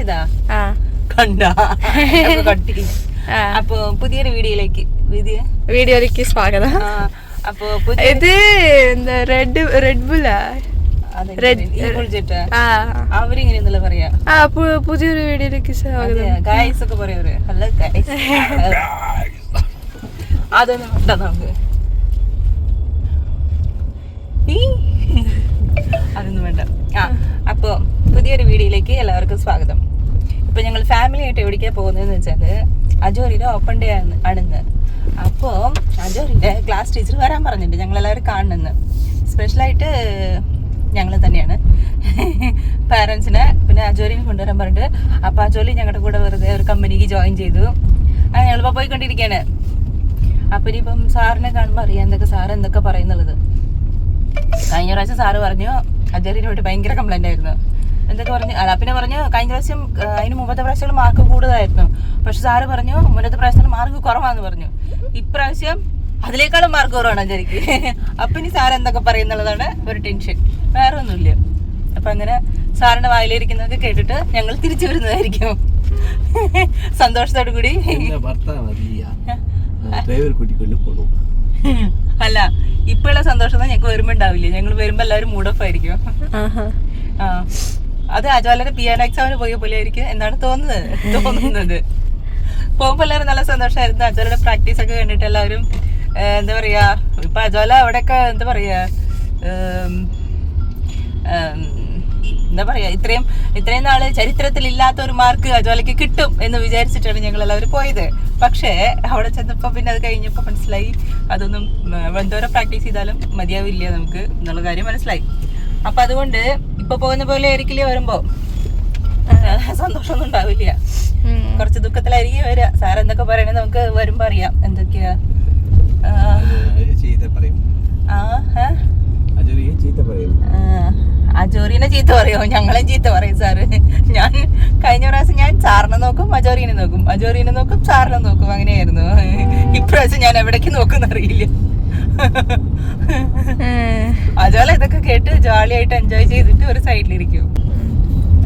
ചെയ്താ കണ്ടാ കട്ടി. അപ്പൊ പുതിയൊരു വീഡിയോയിലേക്ക് സ്വാഗതം. അപ്പൊ ഇത് റെഡ് ബുല്ലാ അവരിങ്ങനെയൊന്നുമില്ല പറയാ. പുതിയൊരു വീഡിയോയിലേക്ക് സ്വാഗതം ഗൈസ് ഒക്കെ പറയാറ്. Hello guys. അതൊന്നും വേണ്ട നമുക്ക്, അതൊന്നും വേണ്ട. അപ്പൊ പുതിയൊരു വീഡിയോയിലേക്ക് എല്ലാവർക്കും സ്വാഗതം. ഇപ്പൊ ഞങ്ങൾ ഫാമിലി ആയിട്ട് എവിടേക്കാ പോകുന്നതെന്ന് വെച്ചാല് അജോറിയുടെ ഓപ്പൺ ഡേ ആണെന്ന്. അപ്പോ അജോറിന്റെ ക്ലാസ് ടീച്ചർ വരാൻ പറഞ്ഞിട്ടുണ്ട് ഞങ്ങളെല്ലാവരും കാണുന്നെന്ന്. സ്പെഷ്യലായിട്ട് ഞങ്ങൾ തന്നെയാണ് പാരൻസിനെ പിന്നെ അജോലിനെ കൊണ്ടുവരാൻ പറഞ്ഞിട്ട്. അപ്പൊ അജോലി ഞങ്ങളുടെ കൂടെ വെറുതെ ഒരു കമ്പനിക്ക് ജോയിൻ ചെയ്തു. അങ്ങനെ ഞങ്ങളിപ്പോൾ പോയിക്കൊണ്ടിരിക്കുകയാണ്. അപ്പൊ ഇനിയിപ്പം സാറിനെ കാണുമ്പോൾ അറിയാം സാറ് എന്തൊക്കെ പറയുന്നുള്ളത്. കഴിഞ്ഞ പ്രാവശ്യം സാറ് പറഞ്ഞു അജോലിനെ പോയിട്ട് ഭയങ്കര കംപ്ലൈന്റ് ആയിരുന്നു. എന്തൊക്കെ പറഞ്ഞു പിന്നെ പറഞ്ഞു കഴിഞ്ഞ പ്രാവശ്യം അതിന് മുമ്പത്തെ പ്രാവശ്യങ്ങൾ മാർക്ക് കൂടുതലായിരുന്നു. പക്ഷെ സാറ് പറഞ്ഞു മുന്നത്തെ പ്രാവശ്യത്തിൽ മാർക്ക് കുറവാന്ന് പറഞ്ഞു. ഇപ്രാവശ്യം അതിലേക്കാളും മാർക്ക് കുറവാണ് അജോലിക്ക്. അപ്പൊ ഇനി സാർ എന്തൊക്കെ പറയുന്നുള്ളതാണ് ഒരു ടെൻഷൻ, വേറെ ഒന്നുമില്ല. അപ്പൊ അങ്ങനെ സാറിന്റെ വായിലിരിക്കുന്നതൊക്കെ കേട്ടിട്ട് ഞങ്ങൾ തിരിച്ചു വരുന്നതായിരിക്കും സന്തോഷത്തോടു കൂടി. അല്ല ഇപ്പോഴുള്ള സന്തോഷം ഞങ്ങൾക്ക് വരുമ്പോ ഉണ്ടാവില്ല. ഞങ്ങൾ വരുമ്പോ എല്ലാവരും മൂഡ് ഓഫ് ആയിരിക്കും. അത് അജോലയുടെ പിയാനോ എക്സാമിന് പോയ പോലെ ആയിരിക്കും എന്നാണ് തോന്നുന്നത്. പോകുമ്പോ എല്ലാവരും നല്ല സന്തോഷമായിരുന്നു. അജോലയുടെ പ്രാക്ടീസ് ഒക്കെ കണ്ടിട്ട് എല്ലാവരും എന്താ പറയാ, ഇപ്പൊ അജോല അവിടെയൊക്കെ എന്താ പറയാ ഇത്രയും നാള് ചരിത്രത്തിൽ ഇല്ലാത്ത ഒരു മാർക്ക് അജോലയ്ക്ക് കിട്ടും എന്ന് വിചാരിച്ചിട്ടാണ് ഞങ്ങൾ എല്ലാവരും പോയത്. പക്ഷേ അവിടെ ചെന്നപ്പോ പിന്നെ അത് കഴിഞ്ഞപ്പോ മനസ്സിലായി അതൊന്നും എന്തോരം പ്രാക്ടീസ് ചെയ്താലും മതിയാവില്ല നമുക്ക് എന്നുള്ള കാര്യം മനസ്സിലായി. അപ്പൊ അതുകൊണ്ട് ഇപ്പൊ പോകുന്ന പോലെ ആയിരിക്കില്ലേ വരുമ്പോ സന്തോഷമൊന്നും ഉണ്ടാവില്ല. കുറച്ച് ദുഃഖത്തിലായിരിക്കും വരിക. സാർ എന്തൊക്കെ പറയണേ നമുക്ക് വരുമ്പോ അറിയാം എന്തൊക്കെയാ. അജോറിനെ ചീത്ത പറയോ? ഞങ്ങളെ ചീത്ത പറയും സാറ്. ഞാൻ കഴിഞ്ഞ പ്രാവശ്യം ഞാൻ സാറിനെ നോക്കും, അജോറിനെ നോക്കും, അജോറിനെ നോക്കും, സാറിനെ നോക്കും. അങ്ങനെയായിരുന്നു. ഇപ്രാവശ്യം ഞാൻ എവിടേക്ക് നോക്കുന്ന അറിയില്ല. അജോല ഇതൊക്കെ കേട്ട് ജോളിയായിട്ട് എൻജോയ് ചെയ്തിട്ട് ഒരു സൈഡിലിരിക്കും.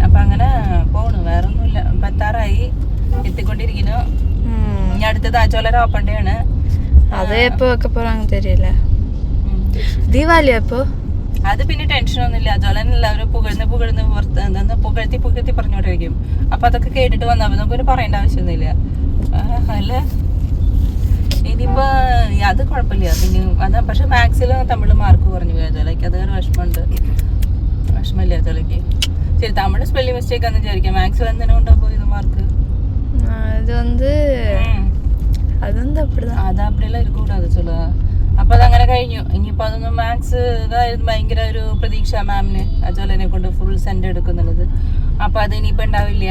അപ്പൊ അങ്ങനെ പോണു, വേറെ ഒന്നുമില്ല. പത്താറായി എത്തിക്കൊണ്ടിരിക്കുന്നു. ഇനി അടുത്തത് അജോലയുടെ ഓപ്പൺ ഡേ ആണ്. അത് പിന്നെ ടെൻഷനൊന്നുമില്ല. അജോലൻ എല്ലാവരും പുകഴ്ന്ന് പുകഴ്ത്തി പറഞ്ഞോണ്ടിരിക്കും. അപ്പൊ അതൊക്കെ കേട്ടിട്ട് വന്നാൽ നമുക്കൊരു പറയേണ്ട ആവശ്യമൊന്നുമില്ല. അല്ല ഇനിയിപ്പോ അത് കുഴപ്പമില്ല. പിന്നെ അത് പക്ഷെ മാത്സിലും തമിഴ് മാർക്ക് കുറഞ്ഞു പോയി അജോലയ്ക്ക്. അതൊരു വിഷമമില്ല അജോലയ്ക്ക്. ശരി, തമിഴ് സ്പെല്ലിംഗ് മിസ്റ്റേക്ക് ആണെന്ന് വിചാരിക്കാം. മാത്സിൽ എന്തിനാ കൊണ്ടാ പോയത് മാർക്ക്? അത് அப்படியெல்லாம் இருக்கக்கூடாது சொல்ல. അപ്പൊ അതങ്ങനെ കഴിഞ്ഞു. ഇനിയിപ്പോ അതൊന്നും മാത്സ് ഇതായിരുന്നു ഭയങ്കര ഒരു പ്രതീക്ഷ മാമിന് അജോലനെ കൊണ്ട് ഫുൾ സെന്റ് എടുക്കുന്നുള്ളത്. അപ്പൊ അത് ഇനിയിപ്പോ ഉണ്ടാവില്ല.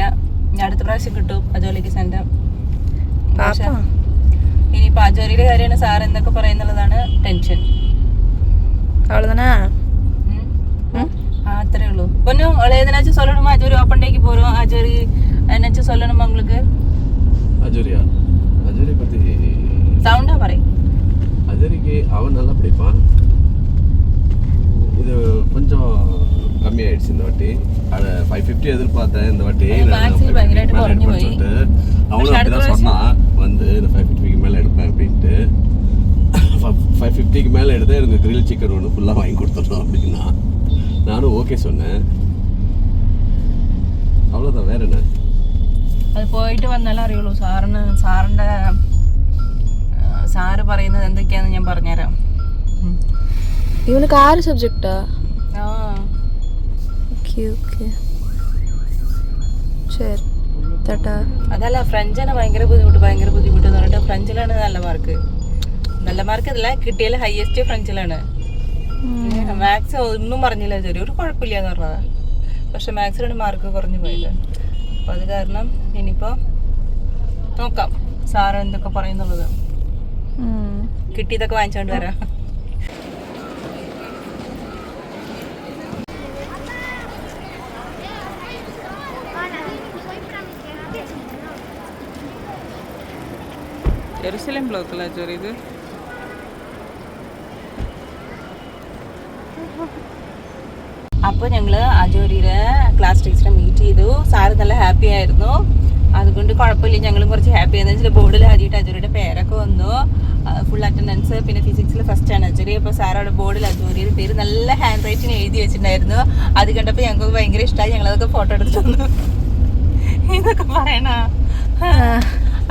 അടുത്ത പ്രാവശ്യം കിട്ടും അജോലയ്ക്ക് സെന്റ്. ഇനിയിപ്പോ അജോലിയുടെ കാര്യമാണ് സാർ എന്തൊക്കെ പറയുന്നുള്ളതാണ് ടെൻഷൻ. അത്രേ ഉള്ളൂ. പൊന്നു എതിനാச்சும் சொல்லணுமா? அஜோரி ஓப்பன் டேக்கு போறோம். அஜோரி என்னாச்சும் சொல்லணுமா உங்களுக்கு? அஜோரியா அஜோரி பத்தி சவுண்டா பாரு. அஜோரிக்கு அவன் நல்லா படிப்பான். இது கொஞ்சம் கம்மியாயிடுச்சு இந்த வாட்டி. 550 எதிர்பார்த்தேன். இந்த வாட்டி பயங்கரமாയിട്ട് കുറഞ്ഞു പോയി. அவனும் அப்படிதான் சொன்னான். வந்து இந்த 550க்கு மேல எடுப்பேன் அப்படின்ட்டு. 550க்கு மேல எடுத்தா எனக்கு கிரில் சிக்கன் ஒன்று ஃபுல்லாக வாங்கி கொடுத்துடணும் அப்படின்னா நானும் ஓகே சொன்னேன். அவ்வளோதான், வேற என்ன. അത് പോയിട്ട് വന്നാലും അറിയുള്ളൂ സാറ് പറയുന്നത് എന്തൊക്കെയാന്ന് ഞാൻ പറഞ്ഞുതരാം. ഇവനക്ക് 6 സബ്ജക്റ്റാ? ശരി. അതല്ല, ഫ്രഞ്ചാണ് ഭയങ്കര ബുദ്ധിമുട്ട് എന്ന് പറഞ്ഞിട്ട് ഫ്രഞ്ചിലാണ് നല്ല മാർക്ക് അല്ല കിട്ടിയാൽ ഹയസ്റ്റ് ഫ്രഞ്ചിലാണ്. മാത്സ് ഒന്നും പറഞ്ഞില്ല, ചെറിയൊരു കുഴപ്പമില്ല എന്ന് പറഞ്ഞതാ. പക്ഷെ മാത്സിലാണ് മാർക്ക് കുറഞ്ഞു പോയത്. അപ്പൊ അത് കാരണം ഇനിയിപ്പോ നോക്കാം സാറ് എന്തൊക്കെ പറയുന്നുള്ളത്. കിട്ടിയതൊക്കെ വാങ്ങിച്ചോണ്ട് വരാം. ജെറുസലേം ബ്ലോക്കല്ല ജോറി ഇത്? അപ്പോൾ ഞങ്ങൾ അജോരിയിലെ ക്ലാസ് ടീച്ചറെ മീറ്റ് ചെയ്തു. സാറ് നല്ല ഹാപ്പി ആയിരുന്നു. അതുകൊണ്ട് കുഴപ്പമില്ല, ഞങ്ങളും കുറച്ച് ഹാപ്പി ആയെന്ന് വെച്ചാൽ ബോർഡിൽ ആദ്യമായിട്ട് അജോറിയുടെ പേരൊക്കെ വന്നു. Full attendance. പിന്നെ ഫിസിക്സിൽ ഫസ്റ്റ് ആണ് അജോറി. അപ്പോൾ സാർ അവിടെ ബോർഡിൽ അജോറിയുടെ പേര് നല്ല ഹാൻഡ് റൈറ്റിന് എഴുതി വെച്ചിട്ടുണ്ടായിരുന്നു. അത് കണ്ടപ്പോൾ ഞങ്ങൾക്ക് ഭയങ്കര ഇഷ്ടമായി. ഞങ്ങളതൊക്കെ ഫോട്ടോ എടുത്തിട്ട് വന്നു. ഇതൊക്കെ പറയണ.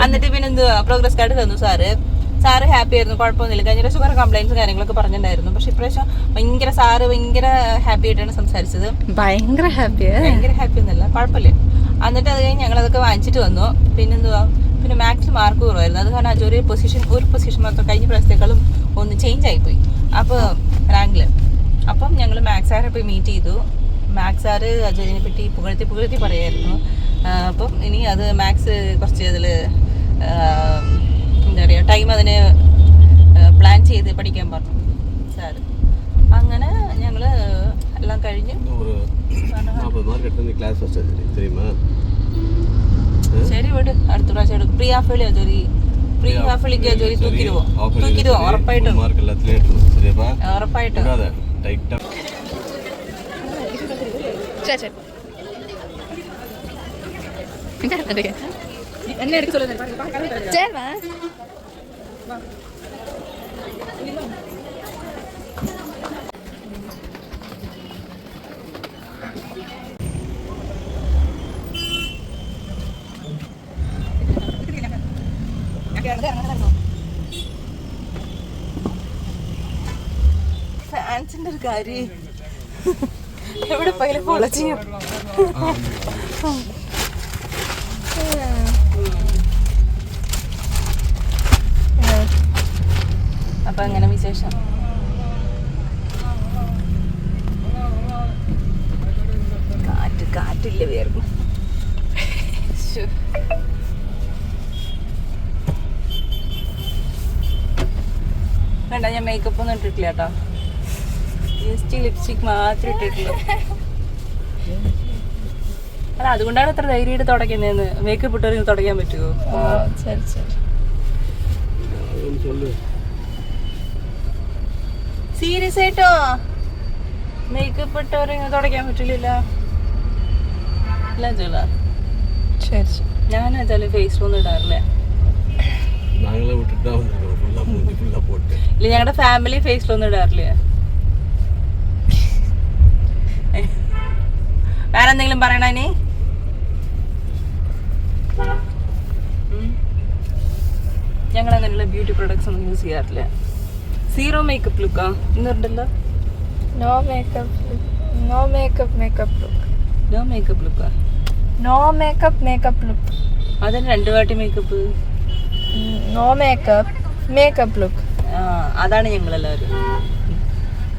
എന്നിട്ട് പിന്നെ എന്തുവാ പ്രോഗ്രസ് കാർഡ് തന്നു സാറ് ഹാപ്പി ആയിരുന്നു, കുഴപ്പമൊന്നുമില്ല. കഴിഞ്ഞ പ്രാവശ്യം കുറേ കംപ്ലൈൻറ്റ്സും കാര്യങ്ങളൊക്കെ പറഞ്ഞിട്ടുണ്ടായിരുന്നു. പക്ഷെ ഇപ്രാവശ്യം സാറ് ഭയങ്കര ഹാപ്പി ആയിട്ടാണ് സംസാരിച്ചത്. ഭയങ്കര ഹാപ്പി ഒന്നുമല്ല, കുഴപ്പമില്ല. എന്നിട്ട് അത് കഴിഞ്ഞ് ഞങ്ങളതൊക്കെ വാങ്ങിച്ചിട്ട് വന്നു. പിന്നെ മാത്സിൽ മാർക്ക് കുറവായിരുന്നു. അത് കാരണം ഒരു പൊസിഷൻ മാത്രം കഴിഞ്ഞ പ്രാവശ്യത്തേക്കാളും ഒന്ന് ചേഞ്ച് ആയിപ്പോയി അപ്പോൾ റാങ്കിൽ. അപ്പം ഞങ്ങൾ മാത്സ് സാറെ പോയി മീറ്റ് ചെയ്തു. മാത്സ് സാറ് അജോറിനെ പറ്റി പുകഴ്ത്തി പറയായിരുന്നു. അപ്പം ഇനി അത് മാത്സ് കുറച്ച് അതിൽ എന്താ പറയുക ടൈം അതിന് പ്ലാൻ ചെയ്ത് പഠിക്കാൻ പറഞ്ഞു സാറ്. അങ്ങനെ ഞങ്ങൾ എല്ലാം കഴിഞ്ഞ് ശരി വിട്, അടുത്ത പ്രാവശ്യം എടുക്കും. പ്രീ ഹാഫ് വേളി അജോറി തൂക്കിടുവോ ഉറപ്പായിട്ടും. ഫാൻസിന്റെ ഒരു കാര്യം എവിടെ പോയാലും ഫോളോ ചെയ്യും. അപ്പൊ അങ്ങനെ വിശേഷം. കാറ്റില്ല വേർന്നു. വേണ്ട, ഞാൻ മേക്കപ്പ് ഒന്നും ഇട്ടിട്ടില്ല കേട്ടോ. ജസ്റ്റ് ലിപ്സ്റ്റിക് മാത്രം ഇട്ടിട്ടുള്ളൂ. അല്ല, അതുകൊണ്ടാണ് ഇത്ര ധൈര്യമായിട്ട് തുടയ്ക്കുന്നതെന്ന്. മേക്കപ്പ് ഇട്ടവർക്ക് തുടയ്ക്കാൻ പറ്റുമോ? സീരിയസ് ആയിട്ടോ? മേക്കപ്പ് ഇട്ടവരിങ്ങനെ തുടയ്ക്കാൻ പറ്റില്ല? ഞാൻ ഏതായാലും ഫേസ് ഒന്നും ഇടാറില്ല. ഇല്ല, ഞങ്ങളുടെ ഫാമിലി ഫേസിലൊന്നും ഇടാറില്ല. വേറെ എന്തെങ്കിലും പറയണ ഇനി? ഞങ്ങൾ അങ്ങനെയുള്ള ബ്യൂട്ടി പ്രൊഡക്ട്സ് ഒന്നും യൂസ് ചെയ്യാറില്ല. സീറോ മേക്കപ്പ് ലുക്കാ ഇന്നുണ്ടല്ലോ. No makeup look. അതിന് 2 വാട്ടി മേക്കപ്പ്. No makeup look. അതാണ് ഞങ്ങളെല്ലാവരും.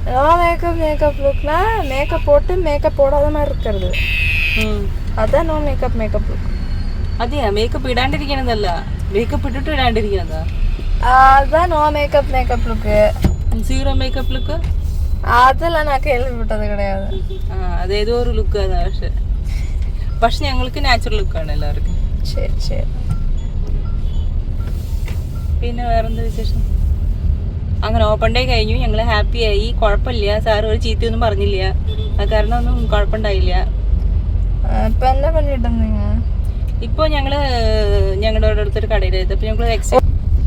நோ மேக்கப் லுக்னா மேக்கப் போட்டு மேக்கப் போடாத மாதிரி இருக்கிறது. அதான் நோ மேக்கப் லுக். അതെയാ? മേക്കപ്പ് ഇടാണ്ടിരിക്കണതല്ല, മേക്കപ്പ് ഇട്ടിട്ട് ഇടാണ്ടിരിക്കണതാ. அதான் no makeup look. Zero makeup look அதெல்லாம் நான் கேள்விப்பட்டது கிடையாது. അതേതോ ഒരു ലുക്ക് അതാ. പക്ഷെ ഞങ്ങൾക്ക് നാച്ചുറൽ ലുക്കാണ് എല്ലാവർക്കും. ശരി. പിന്നെ വേറെന്താ വിശേഷം? അങ്ങനെ ഓപ്പൺ ഡേ കഴിഞ്ഞു, ഞങ്ങൾ ഹാപ്പിയായി, കുഴപ്പമില്ല. സാർ ഒരു ചീത്തയൊന്നും പറഞ്ഞില്ല, കാരണം ഒന്നും കുഴപ്പമുണ്ടായില്ല. ഇപ്പോൾ ഞങ്ങളുടെ അടുത്തൊരു കടയിലായത്. അപ്പോൾ ഞങ്ങൾ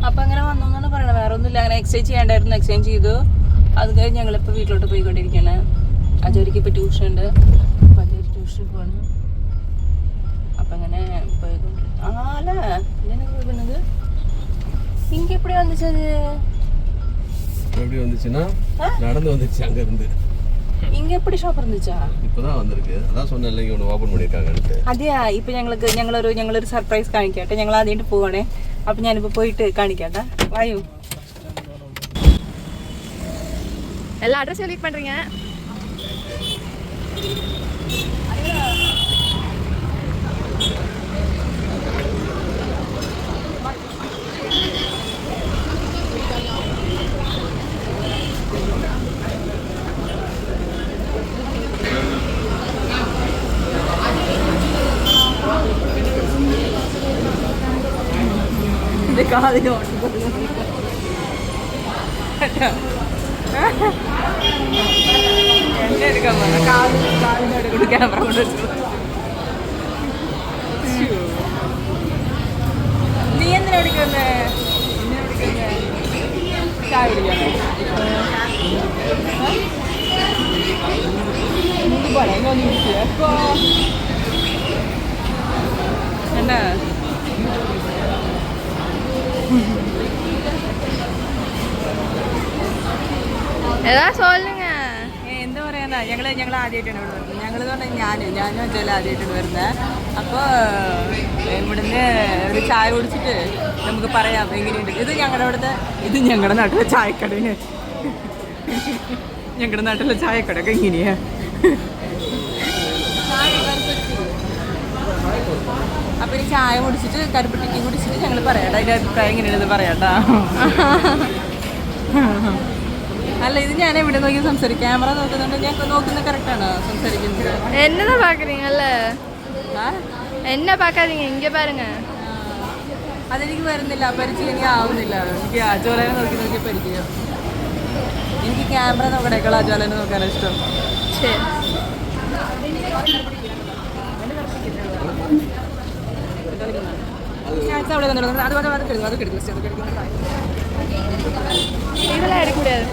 അപ്പോൾ അങ്ങനെ വന്നു എന്നാണ് പറയണത്. വേറെ ഒന്നുമില്ല, അങ്ങനെ എക്സ്ചേഞ്ച് ചെയ്യാണ്ടായിരുന്നു, എക്സ്ചേഞ്ച് ചെയ്തു. അത് കഴിഞ്ഞ് ഞങ്ങളിപ്പോൾ വീട്ടിലോട്ട് പോയിക്കൊണ്ടിരിക്കുകയാണ്. അജോരിക്ക് ഇപ്പോൾ ട്യൂഷൻ ഉണ്ട്, അപ്പോൾ അജോരി ട്യൂഷന് പോകണം. അപ്പം അങ്ങനെ പോയത് இங்கே எப்படி வந்துச்சு? எப்படி வந்துச்சுன்னா நடந்து வந்துச்சு அங்க இருந்து. இங்க எப்படி ஷாப் இருந்துச்சா? இப்போதான் வந்திருக்கு. அதான் சொன்னேன்ல இங்க ஒன்று ஓபன் பண்ணிருக்காங்கன்னு. അതെയാ? ഇപ്പൊ ഞങ്ങളൊരു സർപ്രൈസ് കാണിക്കട്ടെ. ഞങ്ങൾ ആദ്യമായിട്ട് പോവാണേ. അപ്പൊ ഞാനിപ്പോ പോയിട്ട് കാണിക്കട്ടെ. വായു. எல்லா அட்ரஸும் லீக் பண்றீங்க. എന്നെ എടുക്കാൻ പോന്ന കാലിനോട് കൂടി ക്യാമറ കൊണ്ട് വെച്ചു. നീ എന്തിനാ വിളിക്കുന്നേ? ചായ കുടിക്കാനോ? എന്നാ ഏതാ സോളുങ്ങ? എന്താ പറയാനാ, ഞങ്ങൾ ആദ്യമായിട്ടാണ് ഇവിടെ വരുന്നത്. ഞങ്ങൾ പറഞ്ഞാൽ ഞാനും അജോല ആദ്യമായിട്ടാണ് വരുന്നത്. അപ്പോൾ ഇവിടുന്ന് ഒരു ചായ കുടിച്ചിട്ട് നമുക്ക് പറയാം എങ്ങനെയുണ്ട്. ഇത് ഞങ്ങളുടെ നാട്ടിലെ ചായക്കടയാണ്. ഞങ്ങളുടെ നാട്ടിലെ ചായക്കടയൊക്കെ എങ്ങനെയാ? അപ്പൊ ഈ ചായ കുടിച്ചിട്ട് കരിപ്പട്ടിക്കും കുടിച്ചിട്ട് ഞങ്ങൾ പറയാട്ടോ അതിന്റെ അഭിപ്രായം എങ്ങനെയാണെന്ന് പറയാട്ടാ. അല്ല, ഇത് ഞാൻ എവിടെ നോക്കി സംസാരിക്കും? ക്യാമറ നോക്കുന്നുണ്ട്. ഞാൻ നോക്കുന്നത് കറക്റ്റാണോ സംസാരിക്കുന്നത്? എന്നതാ പാക്കുறீங்கல்ல? എന്നെ പാക്കാதீங்க, ഇങ്ങ പാരുங்க. അതെനിക്ക് വരുന്നില്ല, പരിചയം എനിക്ക് ആവുന്നില്ല. എനിക്ക് അജോലനെ നോക്കി പരിചയം. എനിക്ക് ക്യാമറ നോക്കണേക്കാൾ അജോലനെ നോക്കാനാണ് ഇഷ്ടം. ശരി. இதெல்லாம் எடுக்க முடியாது.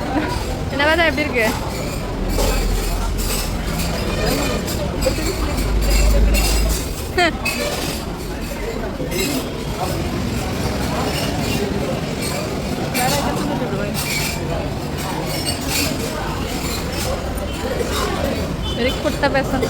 என்ன பார்த்தா எப்படி இருக்கு? ഒരു കുട്ട പേസം.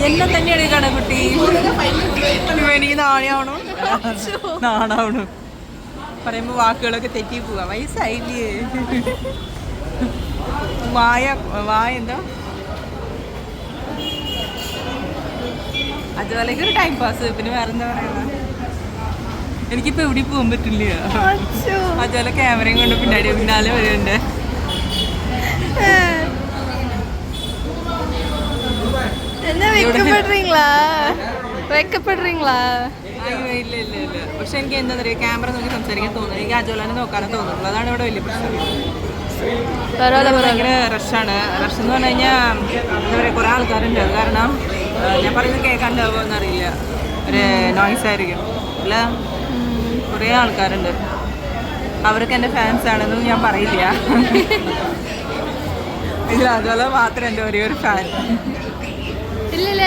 എന്നെ തന്നെയാണ് ഈ കടകുട്ടി. എനിക്ക് നാണാവണു പറയുമ്പോ വാക്കുകളൊക്കെ തെറ്റി പോവാ. വയസ്സായില്ലേ? വായ എന്താ അതുപോലെ ഒരു ടൈം പാസ്. പിന്നെ വേറെ എന്താ പറയാ, എനിക്കിപ്പോ എവിടെ പോകാൻ പറ്റില്ല. അതുപോലെ ക്യാമറയും കൊണ്ട് പിന്നാലെ വരുന്നുണ്ട്. என்ன വെക്കപ്പെടുறீங்களா? അയ്യോ ഇല്ല. പക്ഷെ എനിക്ക് എന്താ പറയുക, ക്യാമറ നോക്കി സംസാരിക്കാൻ തോന്നുന്നു. എനിക്ക് അജോലനെ നോക്കാനേ തോന്നുള്ളൂ. അതാണ് ഇവിടെ വലിയ പ്രശ്നം. ഭയങ്കര റഷാണ്. റഷ് എന്ന് പറഞ്ഞു കഴിഞ്ഞാൽ എന്താ പറയുക, കുറേ ആൾക്കാരുണ്ട്. കാരണം ഞാൻ പറയുന്നത് കേൾക്കാണ്ടാവുമോ എന്നറിയില്ല, ഒരു നോയ്സ് ആയിരിക്കും. അല്ല, കുറേ ആൾക്കാരുണ്ട്. അവർക്ക് എൻ്റെ ഫാൻസ് ആണെന്നും ഞാൻ പറയില്ല. ഇതിൽ അതുപോലെ മാത്രം എൻ്റെ ഒരേ ഒരു ഫാൻ. ഇല്ല,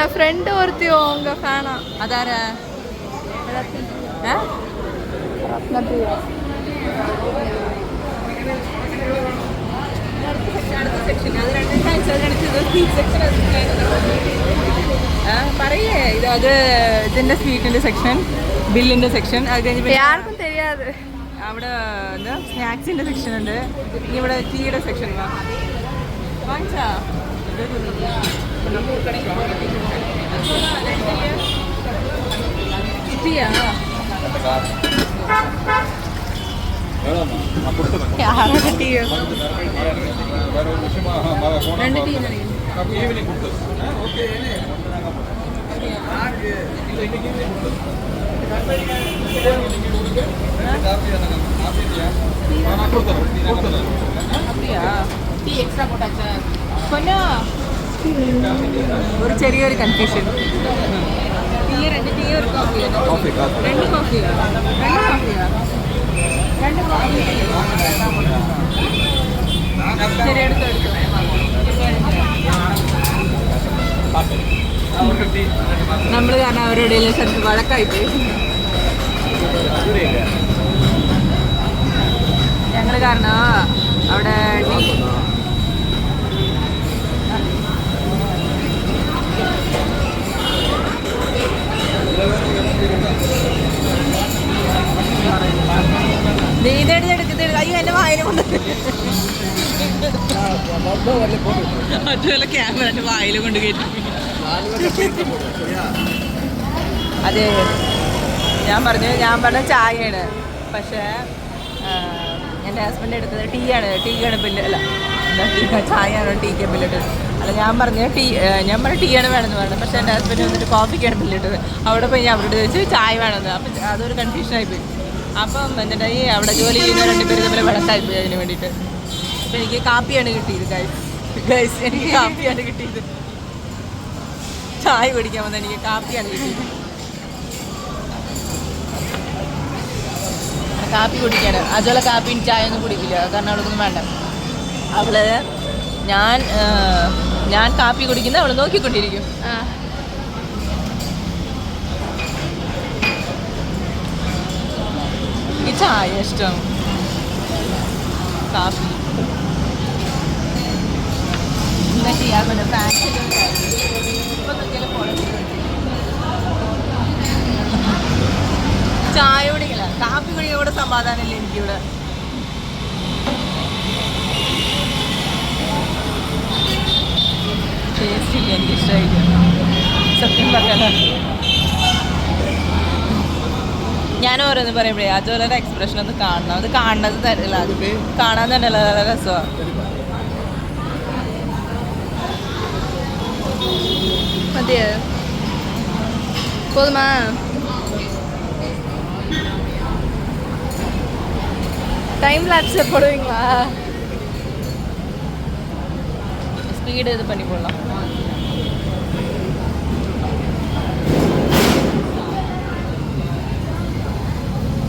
என் ஃப்ரெண்டு ஒருத்தி உங்க ஃபேனா. അതാരാ? പറയേ അത് ഇതിന്റെ സ്വീറ്റിന്റെ സെക്ഷൻ, ബില്ലിന്റെ സെക്ഷൻ. അത് കഴിഞ്ഞ് ആർക്കും தெரியாது. അവിടെ എന്താ സ്നാക്സിന്റെ സെക്ഷൻ ഉണ്ട്. ഇനി ഇവിടെ ടീയുടെ സെക്ഷൻ വാങ്ങിച്ചാ ടീയാ? ടീ 2 ടീ அப்படியா? டீ எக்ஸ்ட்ரா போட்டாச்சா? கொஞ்சம் ஒரு ചെറിയൊരു കൺഫ്യൂഷൻ. ടീ 2 ടീ ഒരു കോഫി? 2 കോഫിയാ? 2 കോഫിയാ? 2 കോഫി ശരി, എടുത്തോ. നമ്മൾ കാരണം അവരുടെ ഇടയിൽ സ്ഥലത്ത് വഴക്കായിട്ട് ഞങ്ങൾ കാരണം അവിടെ അയ്യോ എന്റെ വായന കൊണ്ട് അതുപോലെ ക്യാമറ എന്റെ വായിൽ കൊണ്ട് കയറ്റി. അതെ, ഞാൻ പറഞ്ഞ ചായയാണ്. പക്ഷേ എൻ്റെ ഹസ്ബൻഡ് എടുത്തത് ടീയാണ്. ടീക്കാണ് ബില്ല്, അല്ല എന്താ ചായയാണോ ടീക്ക് ബില്ലിട്ട്? അല്ല, അല്ല ഞാൻ പറഞ്ഞ ടീയാണ് വേണമെന്ന് പറഞ്ഞു. പക്ഷെ എൻ്റെ ഹസ്ബൻഡ് വന്നിട്ട് കോഫിക്കാണ് ബില്ലിട്ടത്. അവിടെ പോയി ഞാൻ അവരോട് ചോദിച്ചു ചായ വേണമെന്ന്. അപ്പം അതൊരു കൺഫ്യൂഷനായിപ്പോയി. അപ്പം എന്നിട്ടായി അവിടെ ജോലി ചെയ്യുന്ന 2 പേര് തമ്മിൽ വിളക്കായിപ്പോയി അതിന് വേണ്ടിയിട്ട്. അപ്പം എനിക്ക് കാപ്പിയാണ് കിട്ടിയത് ഗൈസ് എനിക്ക് കാപ്പിയാണ് കിട്ടിയത്. ചായ കുടിക്കാൻ വന്നാൽ എനിക്ക് കാപ്പിയാണ് കിട്ടിയത്. കാപ്പി കുടിക്കാണ്. അതുപോലെ കാപ്പിയും ചായ ഒന്നും കുടിക്കില്ല, കാരണം അവൾക്കൊന്നും വേണ്ട. അവള് ഞാൻ കാപ്പി കുടിക്കുന്ന അവള് നോക്കിക്കൊണ്ടിരിക്കും. ഈ ചായ ഇഷ്ടം, കാപ്പി എന്താ ചെയ്യാൻ പറ്റും. ചായ കുടിക്കില്ല, കാപ്പി കുടിയോടെ സമാധാനമില്ല എനിക്കിവിടെ. ടേസ്റ്റ് ഇല്ല, എനിക്ക് ഇഷ്ടമായില്ല സത്യം പറഞ്ഞാൽ. ഞാൻ ഓരോന്ന് പറയുമ്പോഴേ അതുപോലെ എക്സ്പ്രഷൻ ഒന്ന് കാണണം. അത് കാണുന്നത് തരില്ല, അത് കാണാൻ തന്നെ നല്ല രസമാണ്. മതിയോ? போதுமா? டைம் லாப்ஸ் போடுவீங்களா? ஸ்பீடு இது பண்ணி போடலாம்.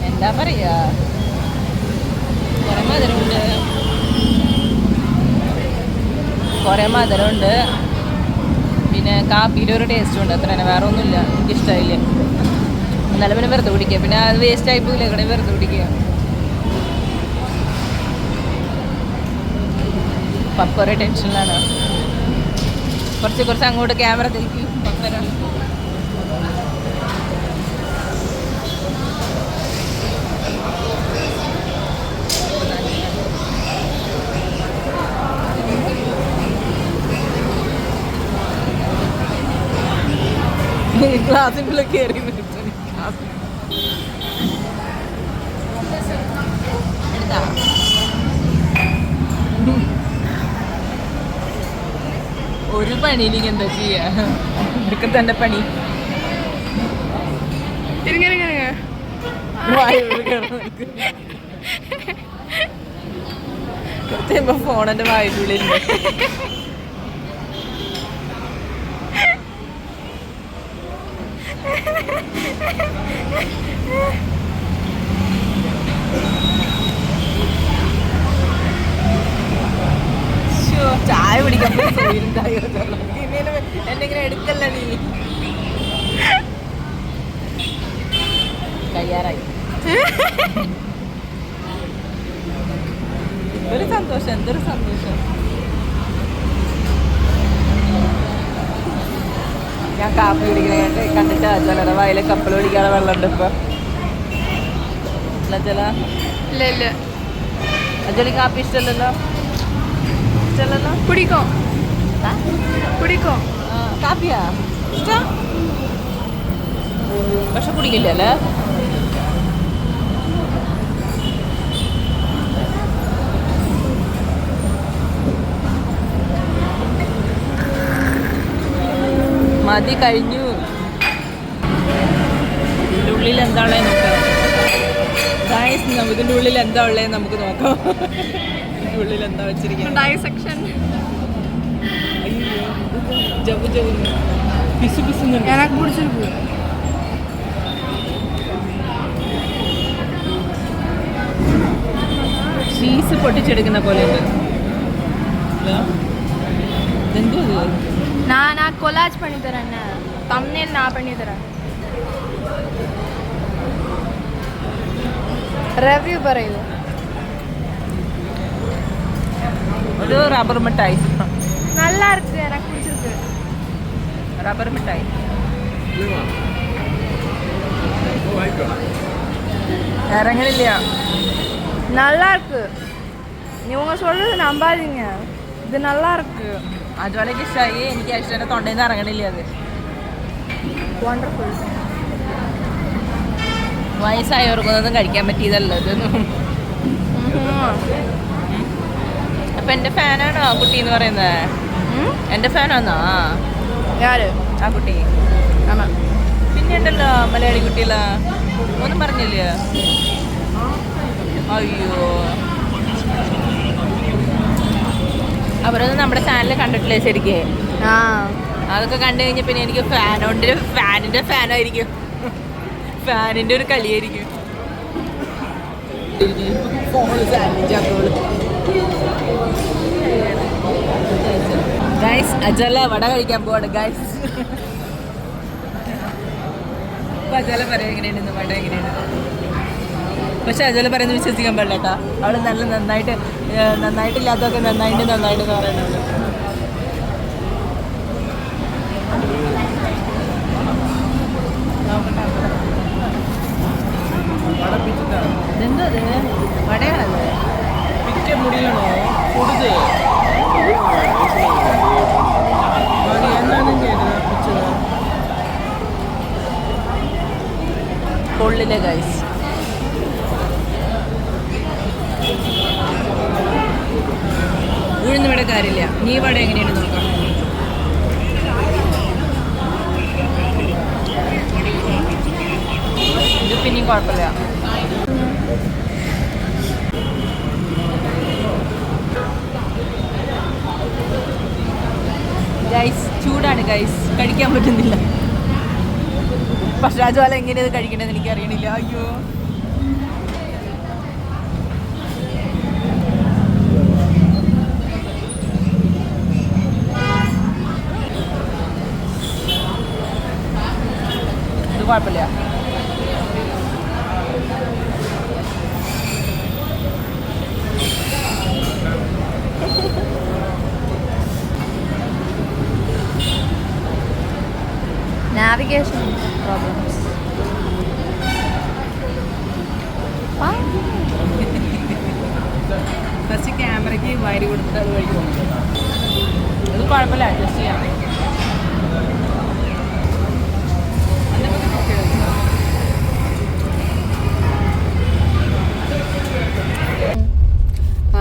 എന്താ പറയാ, കുറേ മധുരമുണ്ട്, പിന്നെ കാപ്പിയുടെ ഒരു ടേസ്റ്റും ഉണ്ട്. അത്ര തന്നെ, വേറെ ഒന്നുമില്ല. എനിക്കിഷ്ടമായില്ല. എന്നാലും പിന്നെ വെറുതെ കുടിക്കുക, പിന്നെ അത് വേസ്റ്റ് ആയി പോയില്ല. ഇവിടെ വെറുതെ കുടിക്കുക. പപ്പ ഒരു ടെൻഷനിലാണ്. കുറച്ച് അങ്ങോട്ട് ക്യാമറ തിരിക്കും. പപ്പര ക്ലാസ്സിൽ കയറി ഒരു പണിയിലേക്ക് എന്താ ചെയ്യാ, ഇതൊക്കെ തന്നെ പണി. കുറച്ച് ഫോണെന്റെ വായുടെ ഉള്ളിലുണ്ട്. ചായ പിടിക്കാൻ എന്നെങ്ങനെ എടുക്കല്ല നീ. കയ്യാറായി. ഒരു സന്തോഷം, എന്തൊരു സന്തോഷം. ഞാൻ കാപ്പി പിടിക്കണേ കണ്ടിട്ട് ചിലരുടെ വായിലെ കപ്പൽ പിടിക്കാതെ വെള്ളമുണ്ട് ഇപ്പൊ. ചില അജലി കാപ്പി ഇഷ്ടമല്ലല്ലോ? ഇഷ്ടമല്ലല്ലോ? പിടിക്കോ പിടിക്കോ? കാപ്പിയാ ഇഷ്ടം, പക്ഷെ കുടിക്കില്ലല്ലേ? മതി, കഴിഞ്ഞു. ഇതിൻ്റെ ഉള്ളിൽ എന്താ ഉള്ളത് നോക്കാം. ഇതിൻ്റെ ഉള്ളിൽ എന്താ ഉള്ളത് നമുക്ക് നോക്കാം. ഇതിൻ്റെ ഉള്ളിൽ എന്താ വെച്ചിരിക്കുന്നത്? സെക്ഷൻ പിസു പിസുന്നുണ്ട്. எனக்கு பிடிச்சிருக்கு. ചീസ് പൊട്ടിച്ചെടുക്കുന്ന പോലെ ഉണ്ട്. എന്തോ நான் கொலாஜ் பண்ணி தரேன், தம்ப்நெயில் நான் பண்ணி தரேன். റിവ്യൂ പറയൂ. ഒരു റബ്ബർ മിഠായി, நல்லா இருக்கு, எனக்கு பிடிச்சிருக்கு. റബ്ബർ മിഠായി ഇറങ്ങണില്ല. நல்லா இருக்கு, இவங்க சொல்றது நம்பாதீங்க, இது நல்லா இருக்கு. അജോലയ്ക്ക് ഇഷ്ടമായി, എനിക്ക് ഇഷ്ടം. തൊണ്ടയിൽ നിന്ന് ഇറങ്ങണില്ല അത്. വണ്ടർഫുൾ. വയസ്സായവർക്കൊന്നും കഴിക്കാൻ പറ്റിയതല്ല ഇതൊന്നും. അപ്പൊ എന്റെ ഫാനാണോ ആ കുട്ടി എന്ന് പറയുന്നത്? എന്റെ ഫാനാന്നോ யாரு ആ കുട്ടി? ஆமா പിന്നെ ഉണ്ടല്ലോ മലയാളി കുട്ടികളാ, ഒന്നും പറഞ്ഞില്ല. അയ്യോ, അവരൊന്നും നമ്മുടെ ചാനൽ കണ്ടിട്ടില്ലേ ശരിക്ക്? ആ അതൊക്കെ കണ്ടു കഴിഞ്ഞാൽ പിന്നെ എനിക്ക് ഫാനിന്റെ ഫാനായിരിക്കും, ഫാനിന്റെ ഒരു കളിയായിരിക്കും. ഗൈസ്, അജല വട കഴിക്കാൻ പോവാണ് ഗൈസ്. അജല പറയാം എങ്ങനെയുണ്ടെന്ന്, വട എങ്ങനെയാണ്. പക്ഷെ അജല പറയുന്നത് വിശ്വസിക്കാൻ പാടില്ല കേട്ടോ. അവള് നല്ല നന്നായിട്ടില്ലാത്തൊക്കെ നന്നായിട്ട് പറയുന്നുണ്ട്. ഇതെന്തോ അത് വടയാണല്ലേ? പിക്ക മുടിയണോ കൊടുത്ത് കൊള്ളില്ല ഗൈസ്. ഉഴുന്ന് വട കാര്യമില്ല. നീ വട എങ്ങനെയാണ് നോക്കാം. ഇത് പിന്നെയും കുഴപ്പമില്ല. ഗൈസ് ചൂടാണ് ഗൈസ്, കഴിക്കാൻ പറ്റുന്നില്ല. പക്ഷെ അതുപോലെ എങ്ങനെയത് കഴിക്കണമെന്ന് എനിക്ക് അറിയണില്ല. അയ്യോ, ഇത് കുഴപ്പമില്ല. Navigation problems. ഫസ്റ്റ് ക്യാമറയ്ക്ക് വയറ് കൊടുത്തിട്ട് അത് കഴിക്കും. ഇത് കുഴപ്പമില്ല, അഡ്ജസ്റ്റ് ചെയ്യാം.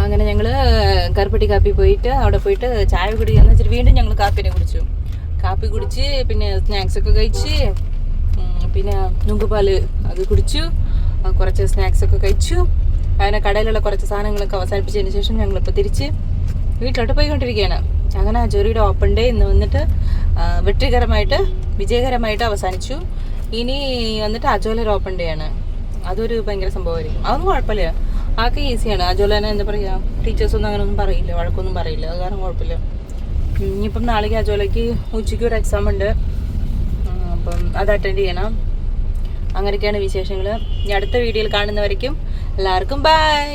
അങ്ങനെ ഞങ്ങൾ കറുപ്പട്ടി കാപ്പി പോയിട്ട് അവിടെ പോയിട്ട് ചായ കുടിക്കാന്ന് വെച്ചിട്ട് വീണ്ടും ഞങ്ങൾ കാപ്പിനെ കുടിച്ചു. കാപ്പി കുടിച്ച് പിന്നെ സ്നാക്സൊക്കെ കഴിച്ച് പിന്നെ നുങ്കുപാൽ അത് കുടിച്ചു. കുറച്ച് സ്നാക്സൊക്കെ കഴിച്ചു. അങ്ങനെ കടയിലുള്ള കുറച്ച് സാധനങ്ങളൊക്കെ അവസാനിപ്പിച്ചതിന് ശേഷം ഞങ്ങളിപ്പോൾ തിരിച്ച് വീട്ടിലോട്ട് പോയിക്കൊണ്ടിരിക്കുകയാണ്. അങ്ങനെ അജോറിയുടെ ഓപ്പൺ ഡേ ഇന്ന് വന്നിട്ട് വിജയകരമായിട്ട് അവസാനിച്ചു. ഇനി വന്നിട്ട് അജോലയുടെ ഓപ്പൺ ഡേ ആണ്. അതൊരു ഭയങ്കര സംഭവമായിരിക്കും. അതൊന്നും കുഴപ്പമില്ല, ആൾക്ക് ഈസിയാണ്. അജോലനെ എന്താ പറയുക, ടീച്ചേഴ്സൊന്നും അങ്ങനെ ഒന്നും പറയില്ല, വഴക്കൊന്നും പറയില്ല. അത് കാരണം കുഴപ്പമില്ല. ഇനിയിപ്പം നാളേക്ക് അജോലയ്ക്ക് ഉച്ചയ്ക്ക് ഒരു എക്സാം ഉണ്ട്, അപ്പം അത് അറ്റൻഡ് ചെയ്യണം. അങ്ങനെയൊക്കെയാണ് വിശേഷങ്ങൾ. ഇനി അടുത്ത വീഡിയോയിൽ കാണുന്നവരേക്കും എല്ലാവർക്കും ബൈ.